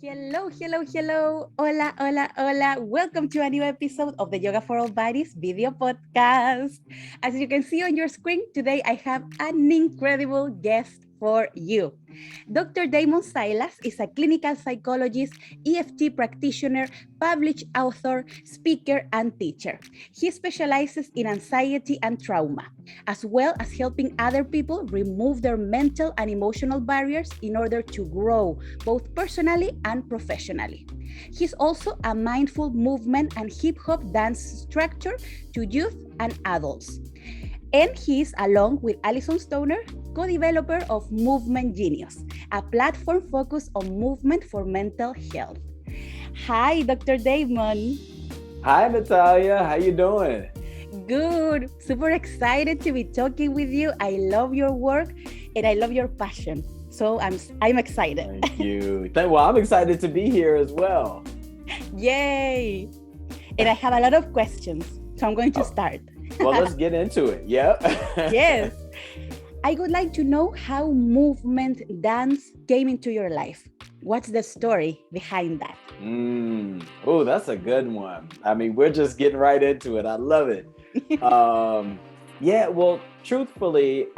Hello, hello, hello. Hola, hola, hola. Welcome to a new episode of the Yoga for All Bodies video podcast. As you can see on your screen, today I have an incredible guest for you. Dr. Damon Silas is a clinical psychologist, EFT practitioner, published author, speaker, and teacher. He specializes in anxiety and trauma, as well as helping other people remove their mental and emotional barriers in order to grow both personally and professionally. He's also a mindful movement and hip hop dance instructor to youth and adults. And he's, along with Alyson Stoner, co-developer of Movement Genius, a platform focused on movement for mental health. Hi, Dr. Damon. Hi, Natalia. How you doing? Good. Super excited to be talking with you. I love your work and I love your passion. So I'm excited. Thank you. Well, I'm excited to be here as well. Yay. And I have a lot of questions. So I'm going to start. Well, let's get into it. Yep. Yes. I would like to know how movement dance came into your life. What's the story behind that? Oh, that's a good one. I mean, we're just getting right into it. I love it. Yeah, well, truthfully,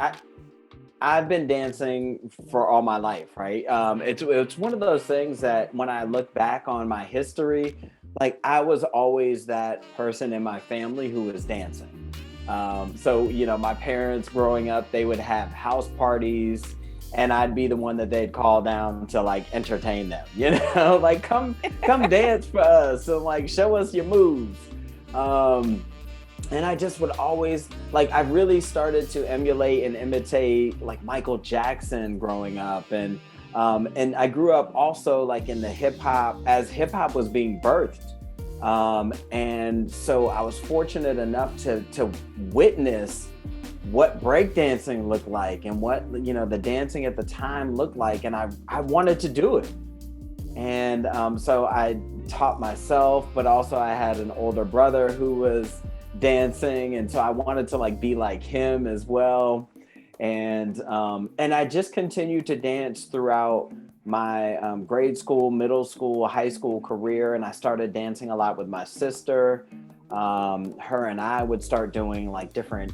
I've been dancing for all my life, right? It's one of those things that when I look back on my history, like I was always that person in my family who was dancing. So, my parents growing up, they would have house parties and I'd be the one that they'd call down to like entertain them, like come dance for us and like show us your moves. And I just would always I really started to emulate and imitate like Michael Jackson growing up. And I grew up also like in the hip hop as hip hop was being birthed. And so I was fortunate enough to witness what breakdancing looked like and what, the dancing at the time looked like. And I wanted to do it. And so I taught myself, but also I had an older brother who was dancing. And so I wanted to be like him as well. And I just continued to dance throughout my grade school, middle school, high school career. And I started dancing a lot with my sister. Her and I would start doing different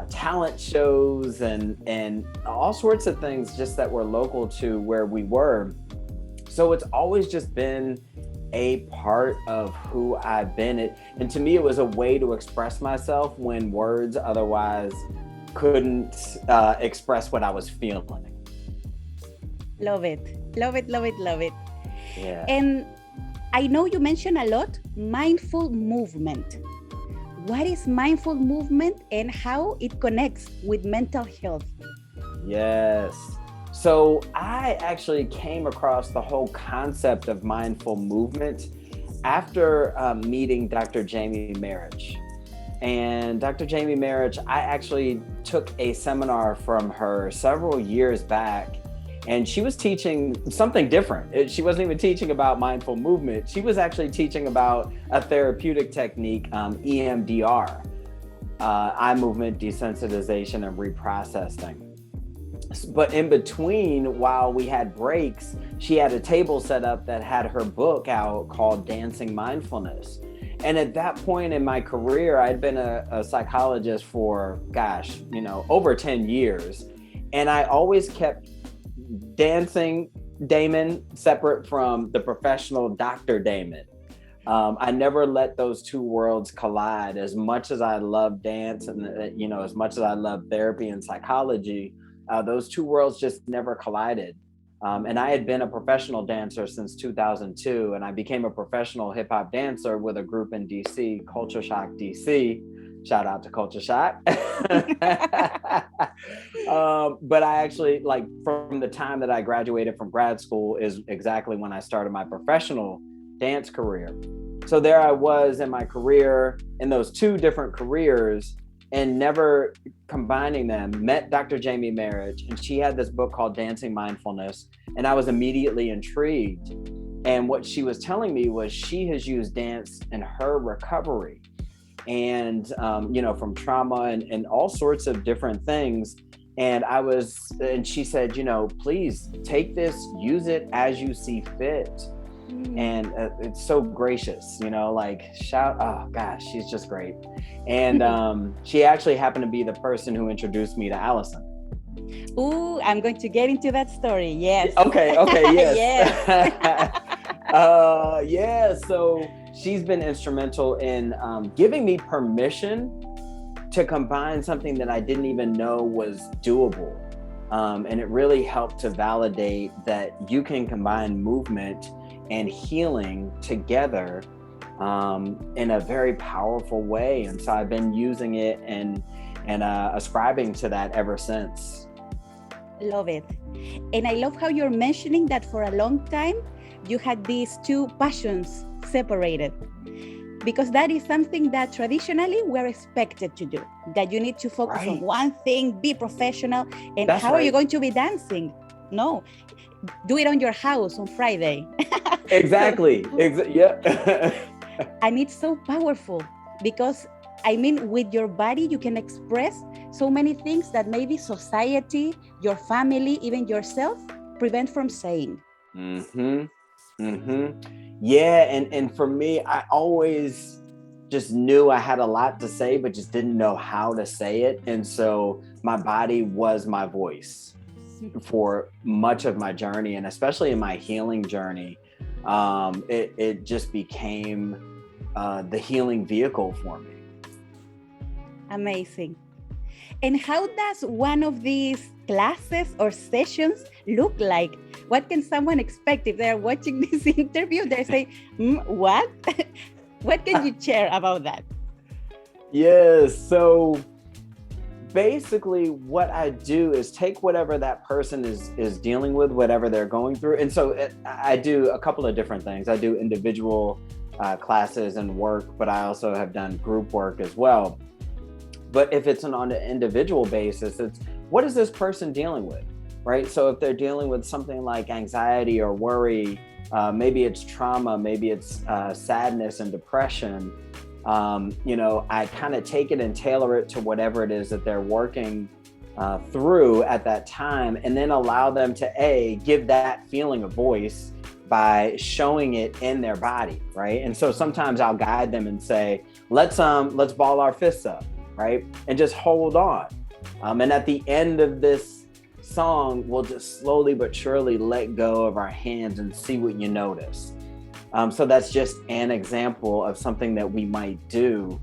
talent shows and all sorts of things just that were local to where we were. So it's always just been a part of who I've been. And to me, it was a way to express myself when words otherwise couldn't express what I was feeling. Love it. Love it, love it, love it. Yeah. And I know you mentioned a lot mindful movement. What is mindful movement and how it connects with mental health? Yes. So I actually came across the whole concept of mindful movement after meeting Dr. Jamie Marich. And Dr. Jamie Marich, I actually took a seminar from her several years back. And she was teaching something different. She wasn't even teaching about mindful movement. She was actually teaching about a therapeutic technique, EMDR, eye movement desensitization and reprocessing. But in between, while we had breaks, she had a table set up that had her book out called Dancing Mindfulness. And at that point in my career, I'd been a psychologist for, over 10 years. And I always kept dancing Damon separate from the professional Dr. Damon. I never let those two worlds collide. As much as I love dance and as much as I love therapy and psychology, those two worlds just never collided. And I had been a professional dancer since 2002, and I became a professional hip hop dancer with a group in DC, Culture Shock DC. Shout out to Culture Shock. But I actually, from the time that I graduated from grad school is exactly when I started my professional dance career. So there I was in my career, in those two different careers, and never combining them, met Dr. Jamie Marich, and she had this book called Dancing Mindfulness, and I was immediately intrigued. And what she was telling me was she has used dance in her recovery. And, from trauma and all sorts of different things. And she said, please take this, use it as you see fit. And it's so gracious, like oh gosh, she's just great. And she actually happened to be the person who introduced me to Alyson. Ooh, I'm going to get into that story. Yes. Okay, yes. Yes. Yeah, so she's been instrumental in giving me permission to combine something that I didn't even know was doable. And it really helped to validate that you can combine movement and healing together in a very powerful way. And so I've been using it and ascribing to that ever since. Love it. And I love how you're mentioning that for a long time, you had these two passions separated, because that is something that traditionally we're expected to do, that you need to focus on one thing, be professional. And That's how are you going to be dancing? No, do it on your house on Friday. Exactly. Yeah. And it's so powerful because, with your body, you can express so many things that maybe society, your family, even yourself prevent from saying. Yeah, and for me, I always just knew I had a lot to say, but just didn't know how to say it. And so my body was my voice for much of my journey, and especially in my healing journey. It just became the healing vehicle for me. Amazing. And how does one of these classes or sessions look like? What can someone expect if they're watching this interview? They say, what? What can you share about that? Yes. So basically what I do is take whatever that person is dealing with, whatever they're going through. And so I do a couple of different things. I do individual classes and work, but I also have done group work as well. But if it's on an individual basis, it's what is this person dealing with, right? So if they're dealing with something like anxiety or worry, maybe it's trauma, maybe it's sadness and depression, I kind of take it and tailor it to whatever it is that they're working through at that time, and then allow them to give that feeling a voice by showing it in their body, right? And so sometimes I'll guide them and say, let's ball our fists up, right? And just hold on. And at the end of this song, we'll just slowly but surely let go of our hands and see what you notice. So that's just an example of something that we might do.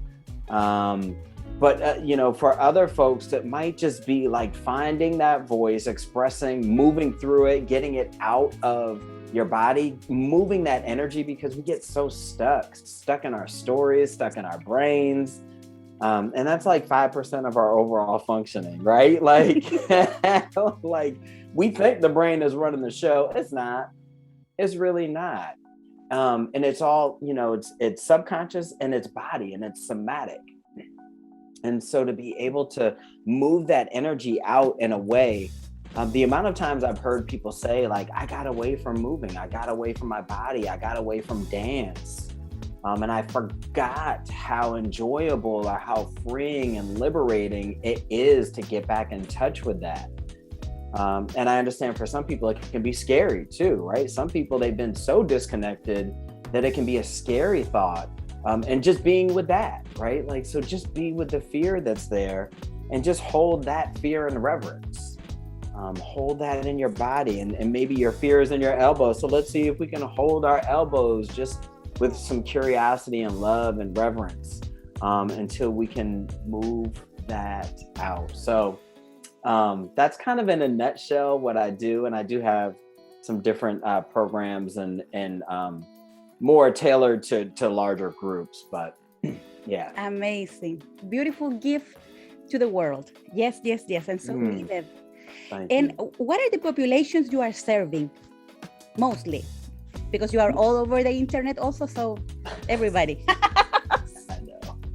But for other folks, it might just be like finding that voice, expressing, moving through it, getting it out of your body, moving that energy, because we get so stuck in our stories, stuck in our brains. And that's like 5% of our overall functioning, right? Like, like we think the brain is running the show. It's not. It's really not. And it's all, it's subconscious and it's body and it's somatic. And so to be able to move that energy out in a way, the amount of times I've heard people say, like, I got away from moving, I got away from my body, I got away from dance. And I forgot how enjoyable or how freeing and liberating it is to get back in touch with that. And I understand for some people it can be scary too, right? Some people, they've been so disconnected that it can be a scary thought. And just being with that, right? Like, so just be with the fear that's there and just hold that fear in reverence. Hold that in your body, and maybe your fear is in your elbow. So let's see if we can hold our elbows just with some curiosity and love and reverence until we can move that out. So that's kind of in a nutshell what I do. And I do have some different programs and more tailored to larger groups, but yeah. Amazing. Beautiful gift to the world. Yes, and so needed. Thank and you. What are the populations you are serving mostly? Because you are all over the internet also, so everybody.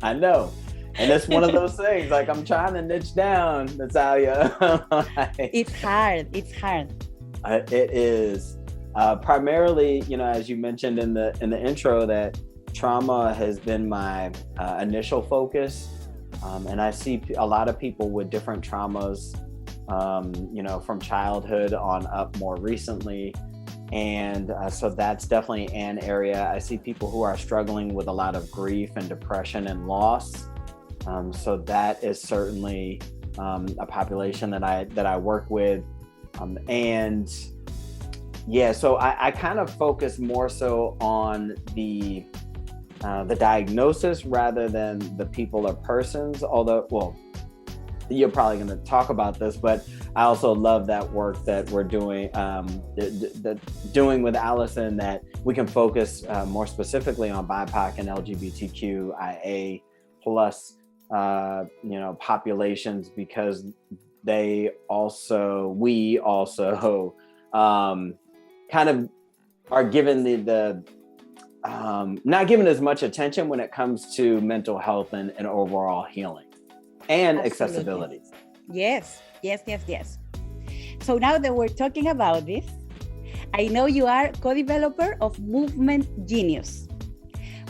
I know. And it's one of those things, like I'm trying to niche down, Natalia. It's hard. It is. Primarily, as you mentioned in the intro, that trauma has been my initial focus. And I see a lot of people with different traumas, from childhood on up more recently. And so that's definitely an area. I see people who are struggling with a lot of grief and depression and loss. So that is certainly a population that I work with. And yeah, so I kind of focus more so on the diagnosis rather than the people or persons. Although, well, you're probably going to talk about this, but I also love that work that we're doing, doing with Alyson, that we can focus more specifically on BIPOC and LGBTQIA plus, populations, because we also kind of are given the not given as much attention when it comes to mental health and overall healing and Absolutely. accessibility. Yes. So now that we're talking about this, I know you are co-developer of Movement Genius.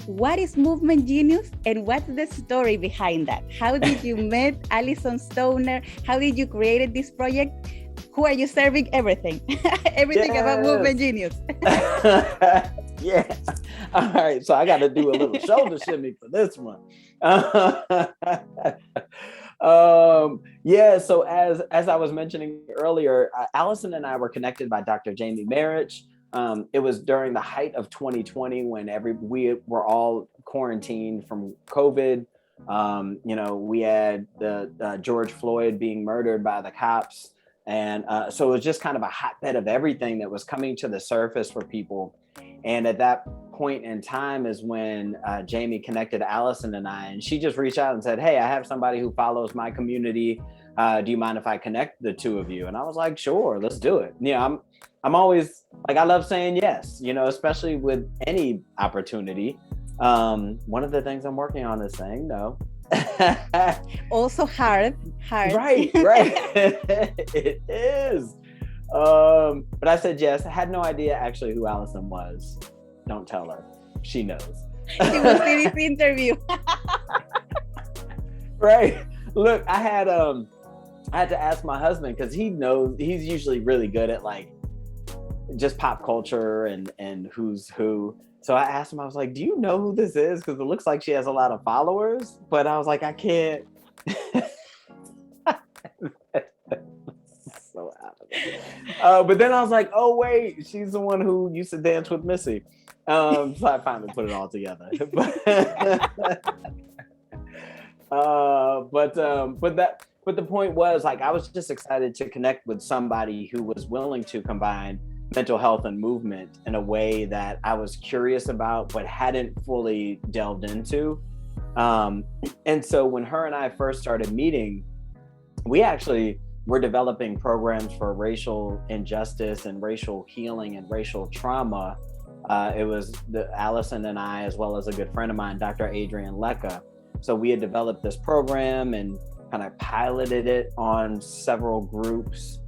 What is Movement Genius, and what's the story behind that? How did you meet Alyson Stoner? How did you create this project? Who are you serving? Everything. Everything about Movement Genius. Yeah. All right. So I got to do a little shoulder shimmy for this one. Yeah. So as I was mentioning earlier, Alyson and I were connected by Dr. Jamie Marich. It was during the height of 2020 when we were all quarantined from COVID. We had the George Floyd being murdered by the cops. And so it was just kind of a hotbed of everything that was coming to the surface for people. And at that point in time is when Jamie connected Alyson and I, and she just reached out and said, "Hey, I have somebody who follows my community. Do you mind if I connect the two of you?" And I was like, "Sure, let's do it." I'm always like, I love saying yes, especially with any opportunity. One of the things I'm working on is saying no. Also hard. Right. It is. But I said yes. I had no idea actually who Alyson was. Don't tell her. She knows. She will see this interview. Right. Look, I had to ask my husband, because he knows, he's usually really good at like just pop culture and who's who. So I asked him, I was like, "Do you know who this is? Because it looks like she has a lot of followers." But I was like, I can't. So out of it. But then I was like, oh wait, she's the one who used to dance with Missy. So I finally put it all together. But the point was, like, I was just excited to connect with somebody who was willing to combine mental health and movement in a way that I was curious about but hadn't fully delved into. And so when her and I first started meeting, we actually were developing programs for racial injustice and racial healing and racial trauma. It was Alyson and I, as well as a good friend of mine, Dr. Adrian Lecca. So we had developed this program and kind of piloted it on several groups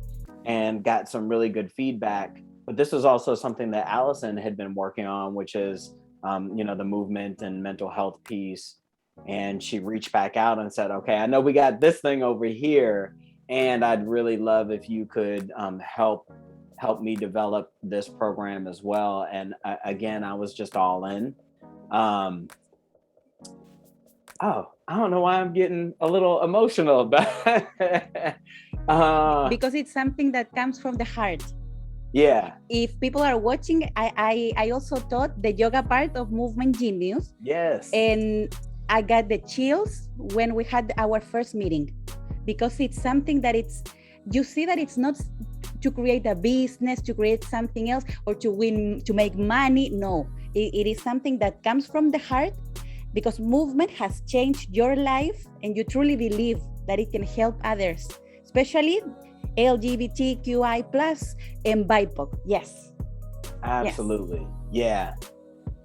and got some really good feedback. But this was also something that Alyson had been working on, which is, the movement and mental health piece. And she reached back out and said, "Okay, I know we got this thing over here, and I'd really love if you could help me develop this program as well." And again, I was just all in. I don't know why I'm getting a little emotional about it. Because it's something that comes from the heart. Yeah. If people are watching, I also taught the yoga part of Movement Genius. Yes. And I got the chills when we had our first meeting, because it's something that you see that it's not to create a business, to create something else, or to make money. No, it is something that comes from the heart, because movement has changed your life and you truly believe that it can help others, especially LGBTQI plus and BIPOC. Yes. Absolutely. Yes. Yeah.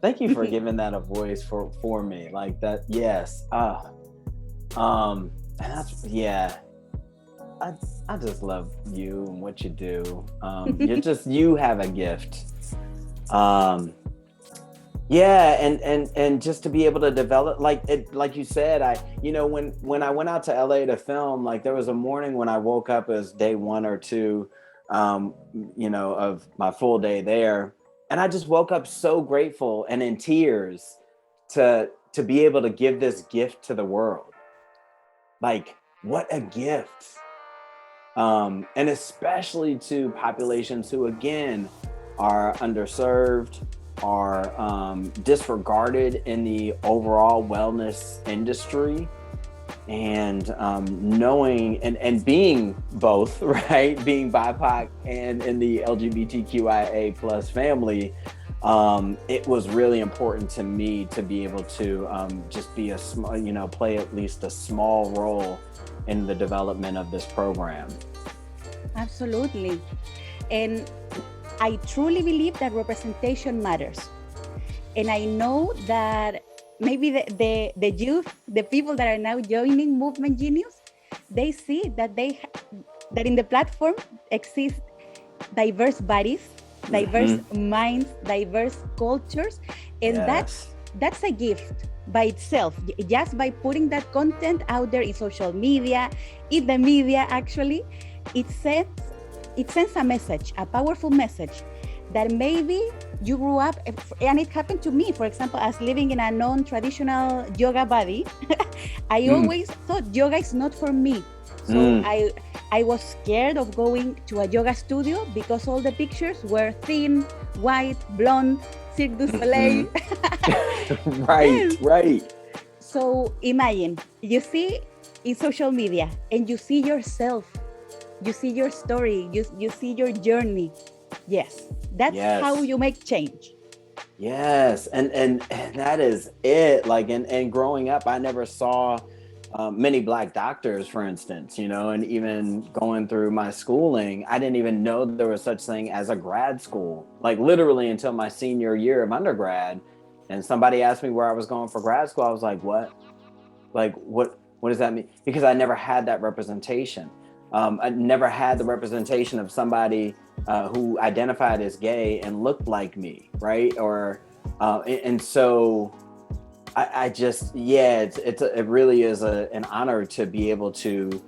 Thank you for giving that a voice for me like that. Yes. And that's, yeah. I just love you and what you do. You have a gift. Yeah, and just to be able to develop, like you said, when I went out to LA to film, like there was a morning when I woke up as day 1 or 2 um, of my full day there. And I just woke up so grateful and in tears to be able to give this gift to the world. Like, what a gift. And especially to populations who, again, are underserved, are disregarded in the overall wellness industry. And knowing and being both, right, being BIPOC and in the LGBTQIA plus family, it was really important to me to be able to just be a small, play at least a small role in the development of this program. Absolutely. And I truly believe that representation matters. And I know that maybe the youth, the people that are now joining Movement Genius, they see that that in the platform exist diverse bodies, diverse minds, diverse cultures, and Yes. that's a gift by itself. Just by putting that content out there in social media, in the media, actually, it sends a message, a powerful message that maybe you grew up, and it happened to me, for example, as living in a non-traditional yoga body. I always thought yoga is not for me. So I was scared of going to a yoga studio because all the pictures were thin, white, blonde, Cirque du Soleil. Right, Yes. right. So imagine, you see in social media and you see yourself, you see your story, you see your journey. Yes, that's how Yes. you make change. Yes, and that is it. Like, and growing up, I never saw many Black doctors, for instance, and even going through my schooling, I didn't even know there was such thing as a grad school, like literally until my senior year of undergrad. And somebody asked me where I was going for grad school. I was like, what? Like, what does that mean? Because I never had that representation. I never had the representation of somebody who identified as gay and looked like me, right? Or and so I just, yeah, it really is an honor to be able to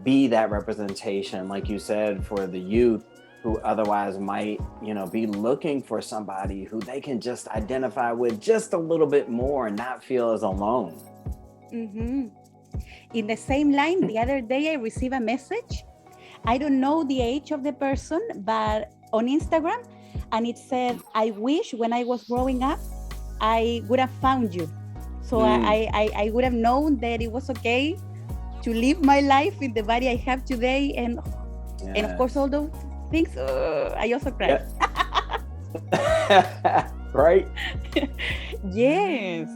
be that representation, like you said, for the youth who otherwise might, be looking for somebody who they can just identify with just a little bit more and not feel as alone. Mm-hmm. In the same line, the other day I received a message. I don't know the age of the person, but on Instagram, and it said, I wish when I was growing up, I would have found you. So I would have known that it was okay to live my life in the body I have today. And of course, all those things, I also cried. Yeah. Right? Yes.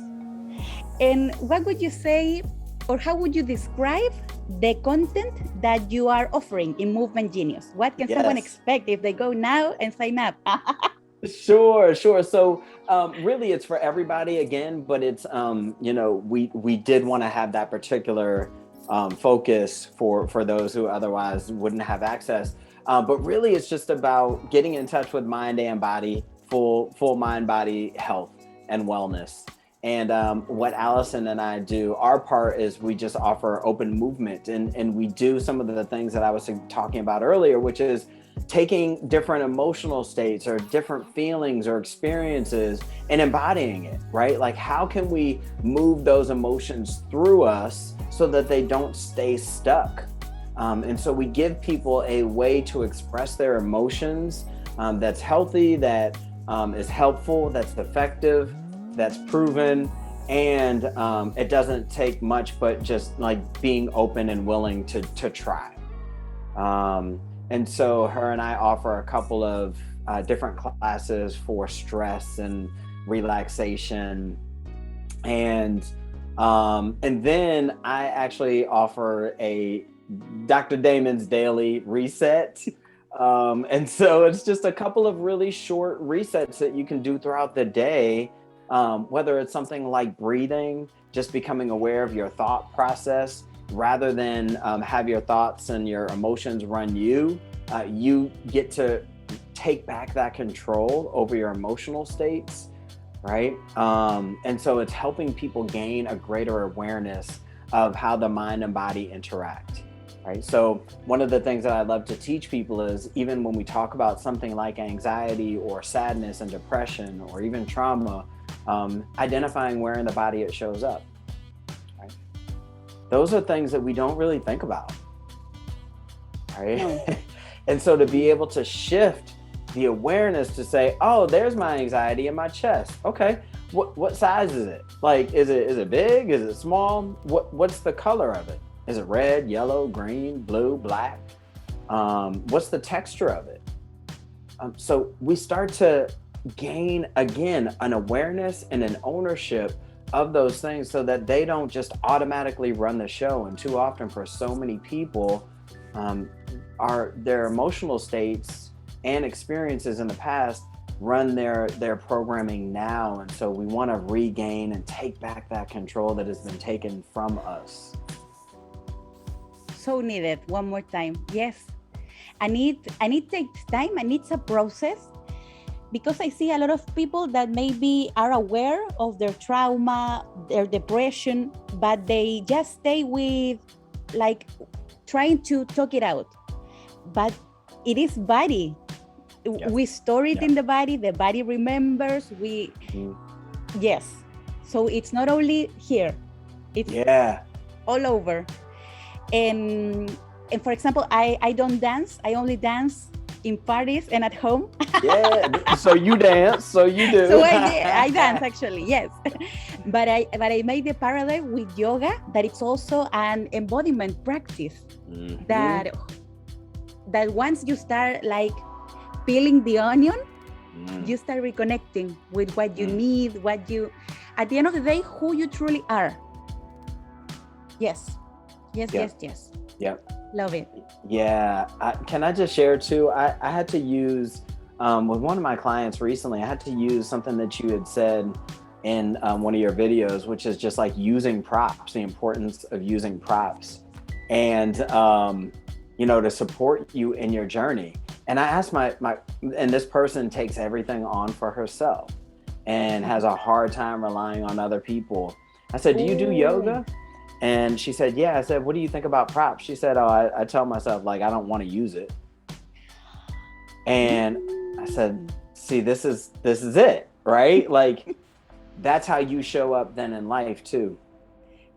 And what would you say, or how would you describe the content that you are offering in Movement Genius? What can someone expect if they go now and sign up? Sure. So really it's for everybody again, but it's, we did want to have that particular focus for those who otherwise wouldn't have access. But really it's just about getting in touch with mind and body, full mind, body health and wellness. And what Alyson and I do, our part is we just offer open movement, and we do some of the things that I was talking about earlier, which is taking different emotional states or different feelings or experiences and embodying it, right? Like, how can we move those emotions through us so that they don't stay stuck? And so we give people a way to express their emotions that's healthy, that is helpful, that's effective, that's proven, and it doesn't take much but just like being open and willing to try. And so her and I offer a couple of different classes for stress and relaxation, and then I actually offer a Dr. Damon's daily reset. And so it's just a couple of really short resets that you can do throughout the day. Whether it's something like breathing, just becoming aware of your thought process, rather than have your thoughts and your emotions run you, you get to take back that control over your emotional states, right? And so it's helping people gain a greater awareness of how the mind and body interact. right? So one of the things that I love to teach people is, even when we talk about something like anxiety or sadness and depression or even trauma, identifying where in the body it shows up, right? Those are things that we don't really think about, right? No. And so to be able to shift the awareness to say, oh, there's my anxiety in my chest. Okay, what size is it? Like, is it big? Is it small? What's the color of it? Is it red, yellow, green, blue, black? What's the texture of it? So we start to gain, again, an awareness and an ownership of those things so that they don't just automatically run the show. And too often for so many people, their emotional states and experiences in the past run their programming now. And so we want to regain and take back that control that has been taken from us. So needed. One more time. Yes. And it takes time, and it's a process, because I see a lot of people that maybe are aware of their trauma, their depression, but they just stay with like trying to talk it out. But it is body. Yeah. We store it in the body remembers, yes. So it's not only here, it's all over. And for example, I don't dance. I only dance in parties and at home. Yeah. So you dance. So you do. So I dance actually. Yes. But I made the parallel with yoga, that it's also an embodiment practice. Mm-hmm. That once you start like peeling the onion, you start reconnecting with what you need, at the end of the day, who you truly are. Yes. Yep. Love it. Yeah. Can I just share too? I had to use, with one of my clients recently, I had to use something that you had said in one of your videos, which is just like using props, the importance of using props, and, to support you in your journey. And I asked and this person takes everything on for herself and has a hard time relying on other people. I said, do you do yoga? And she said, yeah. I said, what do you think about props? She said, oh, I tell myself, like, I don't want to use it. And I said, see, this is it, right? Like, that's how you show up then in life too.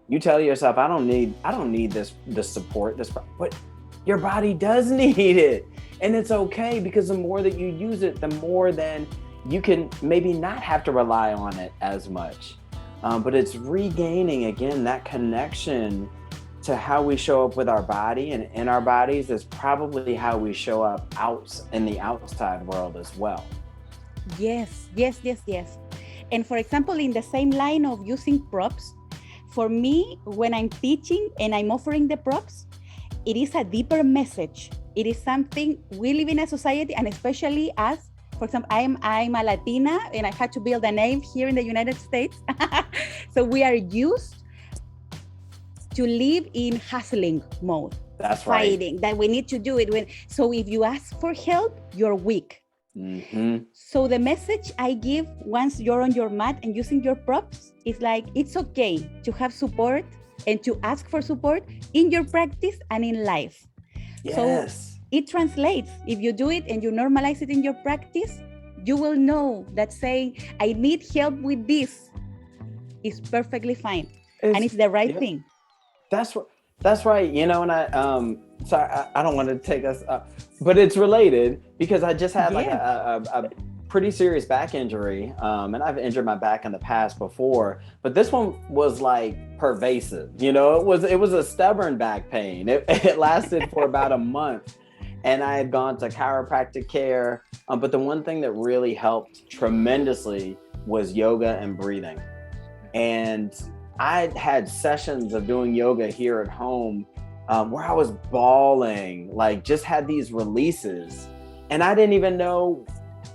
You tell yourself, I don't need this support, but your body does need it. And it's okay, because the more that you use it, the more then you can maybe not have to rely on it as much. But it's regaining, again, that connection to how we show up with our body, and in our bodies is probably how we show up out in the outside world as well. Yes. And for example, in the same line of using props, for me, when I'm teaching and I'm offering the props, it is a deeper message. It is something we live in a society, and especially as, for example, I'm a Latina, and I had to build a name here in the United States. So we are used to live in hustling mode. That's fighting, right. That we need to do it. So if you ask for help, you're weak. Mm-hmm. So the message I give once you're on your mat and using your props is like, it's okay to have support and to ask for support in your practice and in life. Yes. So it translates. If you do it and you normalize it in your practice, you will know that saying, I need help with this is perfectly fine. And it's the right thing. That's right. And sorry, I don't want to take us up, but it's related, because I just had like a pretty serious back injury. And I've injured my back in the past before, but this one was like pervasive. It was a stubborn back pain. It lasted for about a month, and I had gone to chiropractic care. But the one thing that really helped tremendously was yoga and breathing. And I had sessions of doing yoga here at home where I was bawling, like just had these releases, and I didn't even know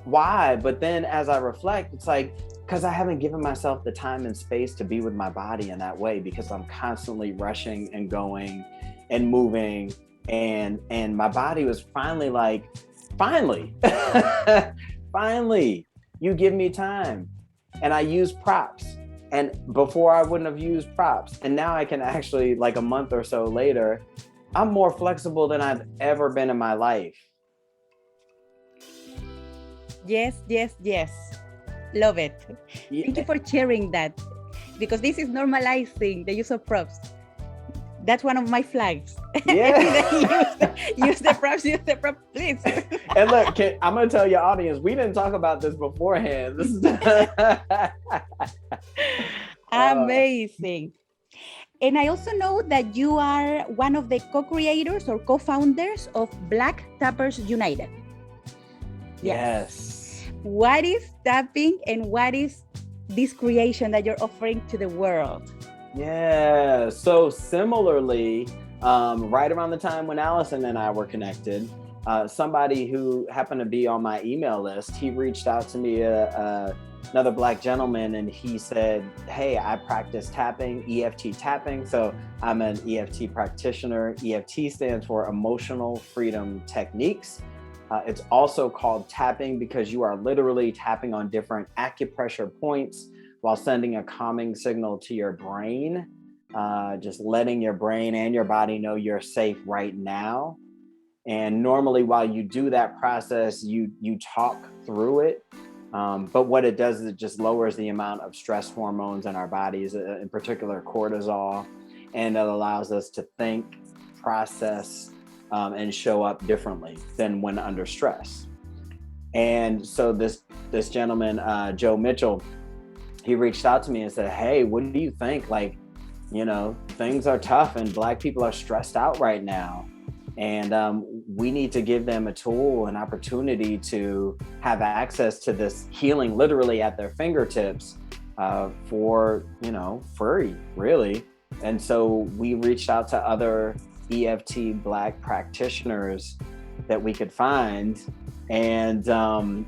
why. But then as I reflect, it's like, because I haven't given myself the time and space to be with my body in that way, because I'm constantly rushing and going and moving, and my body was finally like, finally, you give me time. And I use props. And before I wouldn't have used props. And now I can actually, like a month or so later, I'm more flexible than I've ever been in my life. Yes, yes, yes. Love it. Thank you for sharing that, because this is normalizing the use of props. That's one of my flags. Yeah. use the props, please. And look, I'm going to tell your audience, we didn't talk about this beforehand. This is amazing. And I also know that you are one of the co-creators or co-founders of Black Tappers United. Yes. What is tapping and what is this creation that you're offering to the world? Yeah. So similarly, right around the time when Alyson and I were connected, somebody who happened to be on my email list, he reached out to me, another Black gentleman, and he said, hey, I practice tapping, EFT tapping. So I'm an EFT practitioner. EFT stands for Emotional Freedom Techniques. It's also called tapping because you are literally tapping on different acupressure points while sending a calming signal to your brain, just letting your brain and your body know you're safe right now. And normally while you do that process, you talk through it. But what it does is it just lowers the amount of stress hormones in our bodies, in particular cortisol, and it allows us to think, process, and show up differently than when under stress. And so this gentleman, Joe Mitchell, he reached out to me and said, hey, what do you think? Like, things are tough and Black people are stressed out right now. And we need to give them a tool, an opportunity to have access to this healing literally at their fingertips for, free, really. And so we reached out to other EFT Black practitioners that we could find, and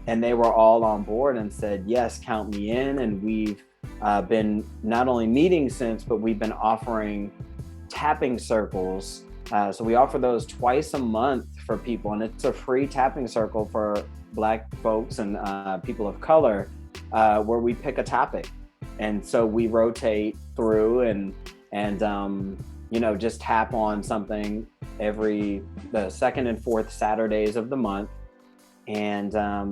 they were all on board and said, yes, count me in. And we've been not only meeting since, but we've been offering tapping circles. So we offer those twice a month for people, and it's a free tapping circle for Black folks and people of color, where we pick a topic. And so we rotate through and just tap on something the second and fourth Saturdays of the month, and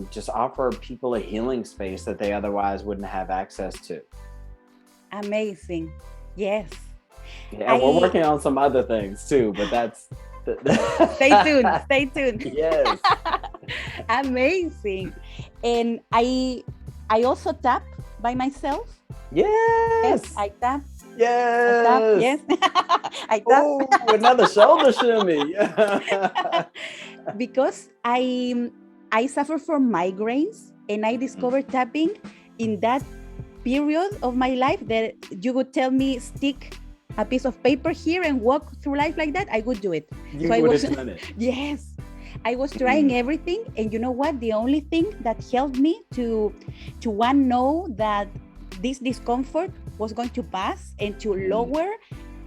just offer people a healing space that they otherwise wouldn't have access to. Amazing. Yes. Yeah, we're working on some other things too, but that's... Stay tuned. Yes. Amazing. And I also tap by myself. Yes. I tap. Yes. I tap. Oh, another shoulder shimmy. Because I suffer from migraines, and I discovered tapping in that period of my life that you would tell me stick a piece of paper here and walk through life like that, I would do it. You would have done it. Yes. I was trying everything, and you know what? The only thing that helped me to know that this discomfort was going to pass and to lower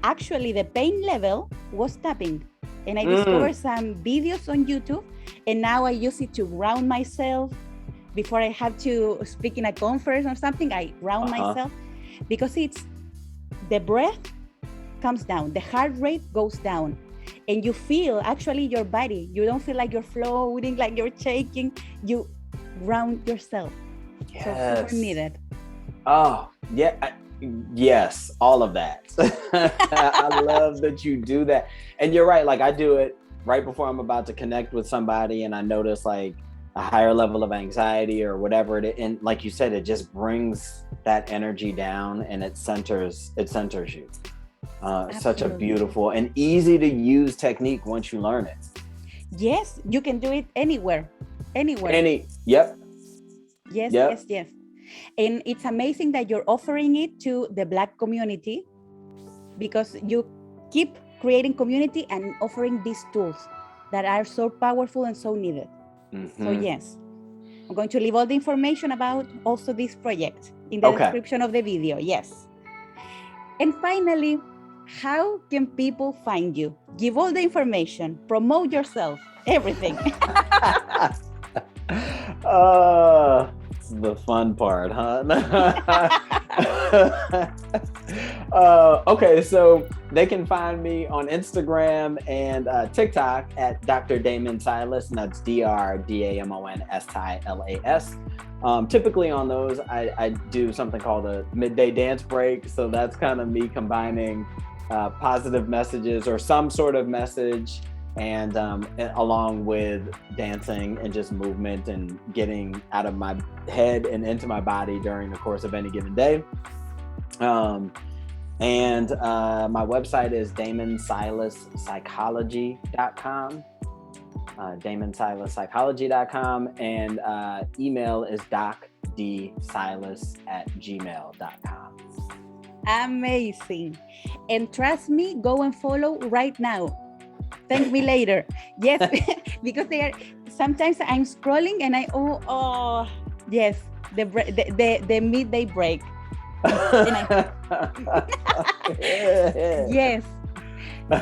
actually the pain level was tapping. And I discovered some videos on YouTube, and now I use it to ground myself. Before I have to speak in a conference or something, I ground myself, because it's the breath comes down, the heart rate goes down, and you feel actually your body. You don't feel like you're floating, like you're shaking. You ground yourself. Yes. So super needed. Oh, yeah. Yes, all of that. I love that you do that. And you're right. Like, I do it right before I'm about to connect with somebody, and I notice like a higher level of anxiety or whatever it is. And like you said, it just brings that energy down, and it centers you. Such a beautiful and easy to use technique once you learn it. Yes, you can do it anywhere. Yep. Yes. And it's amazing that you're offering it to the Black community, because you keep creating community and offering these tools that are so powerful and so needed. So yes, I'm going to leave all the information about also this project in the description of the video. Yes. And finally, how can people find you? Give all the information, promote yourself, everything. That's the fun part, huh? Okay, so they can find me on Instagram and TikTok at Dr. Damon Silas, and that's DrDamonSilas. Typically on those, I do something called a midday dance break. So that's kind of me combining positive messages or some sort of message, and along with dancing and just movement and getting out of my head and into my body during the course of any given day. And my website is DamonSilasPsychology.com. DamonSilasPsychology.com, and email is docdsilas@gmail.com. Amazing. And trust me, go and follow right now. Thank me later. Yes, because they are, sometimes I'm scrolling and yes, the midday break. Yes.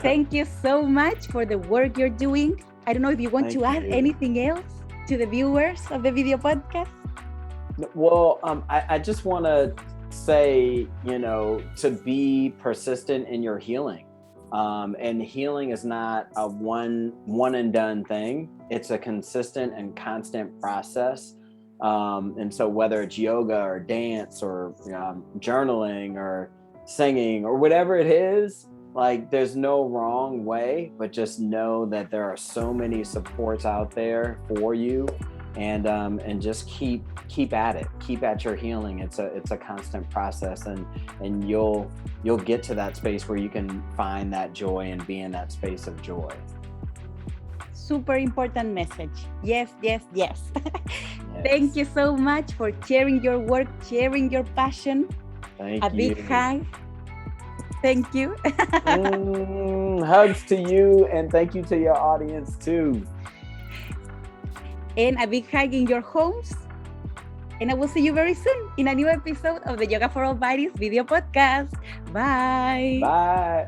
Thank you so much for the work you're doing. I don't know if you want to add anything else to the viewers of the video podcast. Well, I just want to say, to be persistent in your healing. And healing is not a one and done thing. It's a consistent and constant process. And so whether it's yoga or dance or journaling or singing or whatever it is, like there's no wrong way, but just know that there are so many supports out there for you, and just keep at it, keep at your healing. It's a constant process, and you'll get to that space where you can find that joy and be in that space of joy. Super important message. Yes. Yes. Thank you so much for sharing your work, sharing your passion. Thank you. A big hug. Thank you. Hugs to you, and thank you to your audience too. And a big hug in your homes. And I will see you very soon in a new episode of the Yoga for All Bodies video podcast. Bye. Bye.